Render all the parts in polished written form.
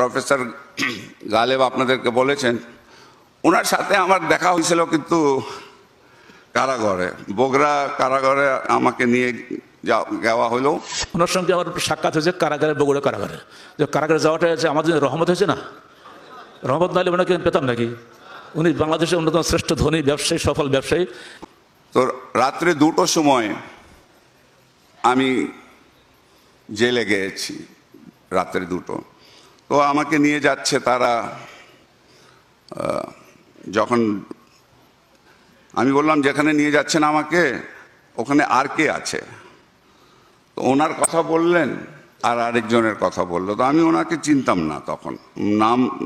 Professor গালেব আপনাদেরকে বলেছেন, ওনার সাথে আমার দেখা হয়েছিল কিন্তু কারাগারে, বগুড়া কারাগারে আমাকে নিয়ে যাওয়া হলো। ওনার সঙ্গে আমার সাক্ষাৎ হয়েছে কারাগারে, বগুড়া কারাগারে। যে কারাগারে যাওয়াটা হচ্ছে আমাদের রহমত হয়েছে না, রহমত নাহলে ওনাকে পেতাম নাকি? উনি বাংলাদেশের অন্যতম শ্রেষ্ঠ ধনী ব্যবসায়ী, সফল ব্যবসায়ী। তো রাত্রে 2টোর সময় আমি জেলে গিয়েছি, রাত্রে 2টো। তো আমাকে নিয়ে যাচ্ছে তারা। যখন আমি বললাম যেখানে নিয়ে যাচ্ছেন আমাকে, ওখানে আর কে আছে? তো ওনার কথা বললেন আর আরেকজনের কথা বললো। তো আমি ওনাকে চিনতাম না, তখন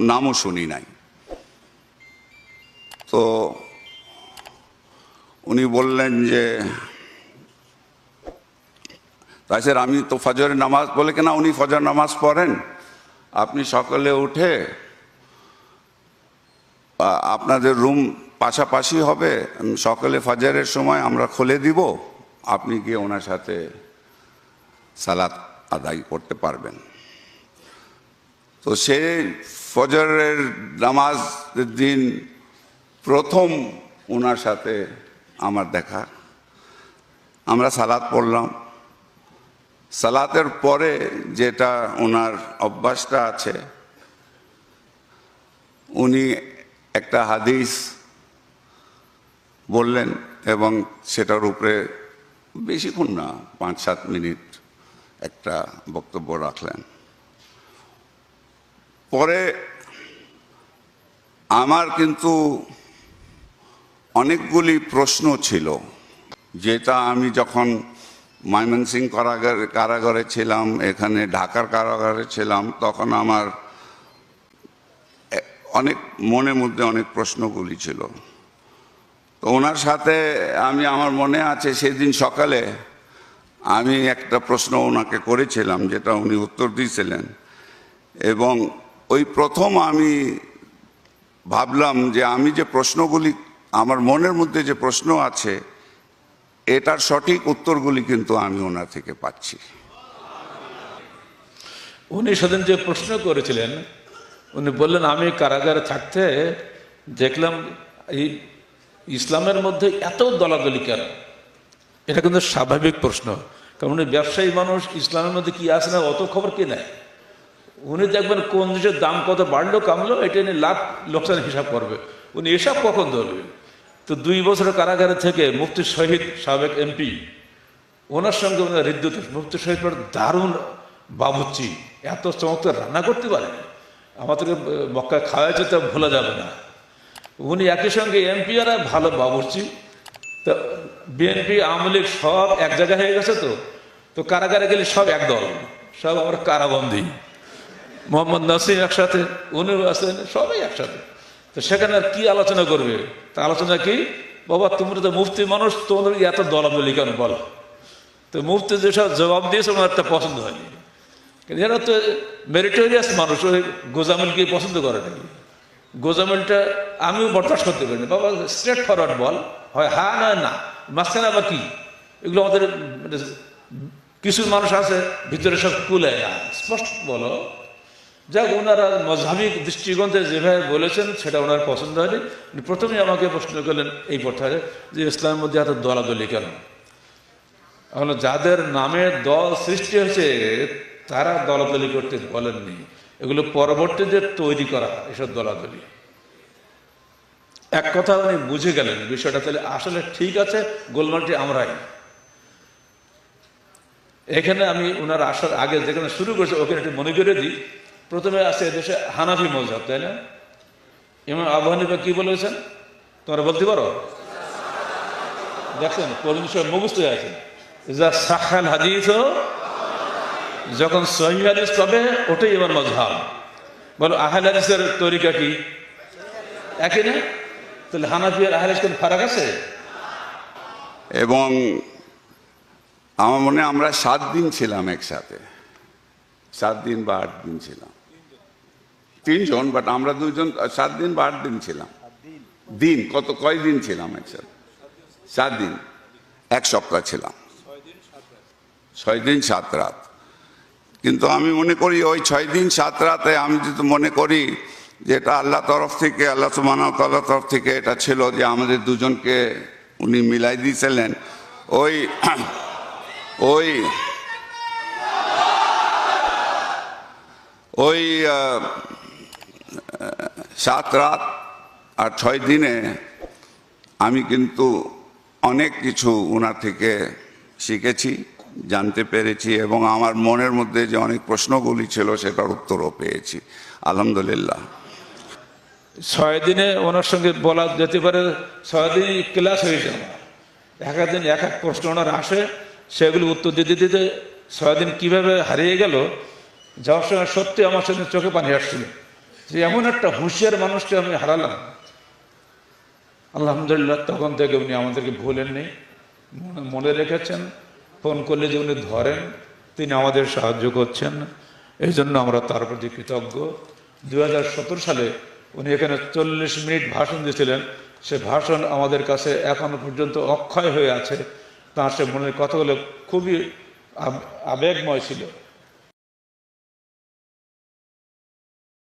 নামও শুনি নাই। তো উনি বললেন যে তাই স্যার আমি তো ফজরের নামাজ, বলে কিনা উনি ফজর নামাজ পড়েন, আপনি সকালে উঠে আপনাদের রুম পাশাপাশি হবে, সকালে ফজরের সময় আমরা খুলে দিব, আপনি গিয়ে ওনার সাথে সালাত আদায় করতে পারবেন। তো সে ফজরের নামাজ দিন প্রথম ওনার সাথে আমার দেখা। আমরা সালাত পড়লাম। সালাতের পরে যেটা ওনার অভ্যাসটা আছে, উনি একটা হাদিস বললেন এবং সেটার উপরে বেশিক্ষণ না, 5-7 মিনিট একটা বক্তব্য রাখলেন। পরে আমার কিন্তু অনেকগুলি প্রশ্ন ছিল, যেটা আমি যখন ময়মনসিংহ কারাগারে ছিলাম, এখানে ঢাকার কারাগারে ছিলাম, তখন আমার অনেক মনের মধ্যে অনেক প্রশ্নগুলি ছিল। তো ওনার সাথে আমার মনে আছে সেদিন সকালে আমি একটা প্রশ্ন ওনাকে করেছিলাম, যেটা উনি উত্তর দিয়েছিলেন। এবং ওই প্রথম আমি ভাবলাম যে আমি যে প্রশ্নগুলি, আমার মনের মধ্যে যে প্রশ্ন আছে, এটার সঠিক উত্তরগুলি কিন্তু আমি ওনার থেকে পাচ্ছি। উনি সেদিন যে প্রশ্ন করেছিলেন, উনি বললেন আমি কারাগারে থাকতে দেখলাম এই ইসলামের মধ্যে এত দলাদলি কেন? এটা কিন্তু স্বাভাবিক প্রশ্ন, কারণ উনি ব্যবসায়ী মানুষ, ইসলামের মধ্যে কি আছে না অত খবর কে নেয়। উনি দেখবেন কোন জিনিসের দাম কত বাড়লো কমলো, এটা নিয়ে লাভ লোকসান হিসাব করবে। উনি এসব কখন ধরবে? তো 2 বছর কারাগারে থেকে মুফতি শহীদ, সাবেক এমপি, ওনার সঙ্গে হৃদ্যত। মুফতি শহীদ দারুণ বাবুর্চি, এত চমৎকার রান্না করতে পারে, আমাদেরকে মক্কা খাওয়াইছে, তো ভোলা যাবে না। উনি একই সঙ্গে এমপি আর ভালো বাবুর্চি। তো বিএনপি, আওয়ামী লীগ সব এক জায়গায় হয়ে গেছে। তো কারাগারে গেলে সব একদল, সব আমার কারাবন্দী। মোহাম্মদ নাসিম একসাথে, উনিও আছেন, সবাই একসাথে। তো সেখানে আর কি আলোচনা করবে? তা আলোচনা কি, বাবা তোমরা তো মুফতি মানুষ, তোমাদের এত দলাদলি কেন বলো? তো মুফতি যেসব জবাব দিয়েছে ওনার একটা পছন্দ হয়নি। কিন্তু এরা তো মেরিটোরিয়াস মানুষ, ওই গোজামিলকে পছন্দ করে নাকি? গোজামিলটা আমিও বরদাস্ত করতে পারিনি। বাবা স্ট্রেট ফরওয়ার্ড বল, হয় হ্যাঁ না না, মাঝখানে আবার কি? এগুলো আমাদের কিছু মানুষ আছে ভিতরে সব কুলায় না, স্পষ্ট বলো। যাক, ওনারা মজহাবি দৃষ্টিকোণে যেভাবে বলেছেন সেটা ওনার পছন্দ হয়নি। প্রথমেই আমাকে প্রশ্ন করলেন এই পথে যে ইসলামের মধ্যে এত দলাদলি কেন? এখন যাদের নামে দল সৃষ্টি হয়েছে তারা দলাদলি করতে বলেননি, এগুলো পরবর্তীতে তৈরি করা এসব দলাদলি। এক কথা উনি বুঝে গেলেন বিষয়টা, তাহলে আসলে ঠিক আছে, গোলমালটি আমরাই। এখানে আমি ওনার আসার আগে যেখানে শুরু করেছে ওখানে একটু মনে করে দিই। প্রথমে আছে এদেশে হানাফি মযহাব, তাই না? ইমাম আবু হানিফা কি বলেছেন তোমরা বলতে পারো? দেখছেন কোন বিষয় মুখস্থ হয়ে আছে, যা সাহাল হাদিস, যখন সহিহ হাদিস পাবে ওটাই এবার মযহাব। বলো আহলে হাদিসের তরিকা কি একই না? তাহলে হানাফি আর আহলে হাদিস কোন ফারাক আছে? এবং আমার মনে আমরা 7 দিন ছিলাম একসাথে, 7 দিন বা 8 দিন ছিলাম, 3 জন, বাট আমরা 2 জন 7 দিন বা 8 দিন ছিলাম। দিন কয়দিন ছিলাম একসাথে? 7 দিন, 1 সপ্তাহ ছিলাম, 6 দিন 7 রাত। কিন্তু আমি মনে করি ওই 6 দিন 7 রাতে আমি যদি মনে করি যে এটা আল্লাহ তরফ থেকে, আল্লাহ সুবহানাহু ওয়া তাআলার তরফ থেকে এটা ছিল যে আমাদের দুজনকে উনি মিলাই দিয়েছিলেন। ওই ওই ওই 7 রাত আর 6 দিনে আমি কিন্তু অনেক কিছু ওনার থেকে শিখেছি, জানতে পেরেছি, এবং আমার মনের মধ্যে যে অনেক প্রশ্নগুলি ছিল সেটার উত্তরও পেয়েছি আলহামদুলিল্লাহ। 6 দিনে ওনার সঙ্গে বলা যেতে পারে 6 দিনই ক্লাস হয়েছে আমার। এক এক দিন এক এক প্রশ্ন ওনার আসে, সেগুলো উত্তর দিতে দিতে 6 দিন কীভাবে হারিয়ে গেল, যাওয়ার সময় সত্যি আমার সঙ্গে চোখে পানি আসছিল যে এমন একটা হুঁশিয়ার মানুষকে আমি হারালাম। আলহামদুলিল্লাহ, তখন থেকে উনি আমাদেরকে ভুলেননি, মনে রেখেছেন। ফোন করলে যে উনি ধরেন, তিনি আমাদের সাহায্য করছেন, এই জন্য আমরা তার প্রতি কৃতজ্ঞ। 2017 সালে উনি এখানে 40 মিনিট ভাষণ দিয়েছিলেন। সে ভাষণ আমাদের কাছে এখনো পর্যন্ত অক্ষয় হয়ে আছে। তার সে মনের কথাগুলো খুবই আবেগময় ছিল।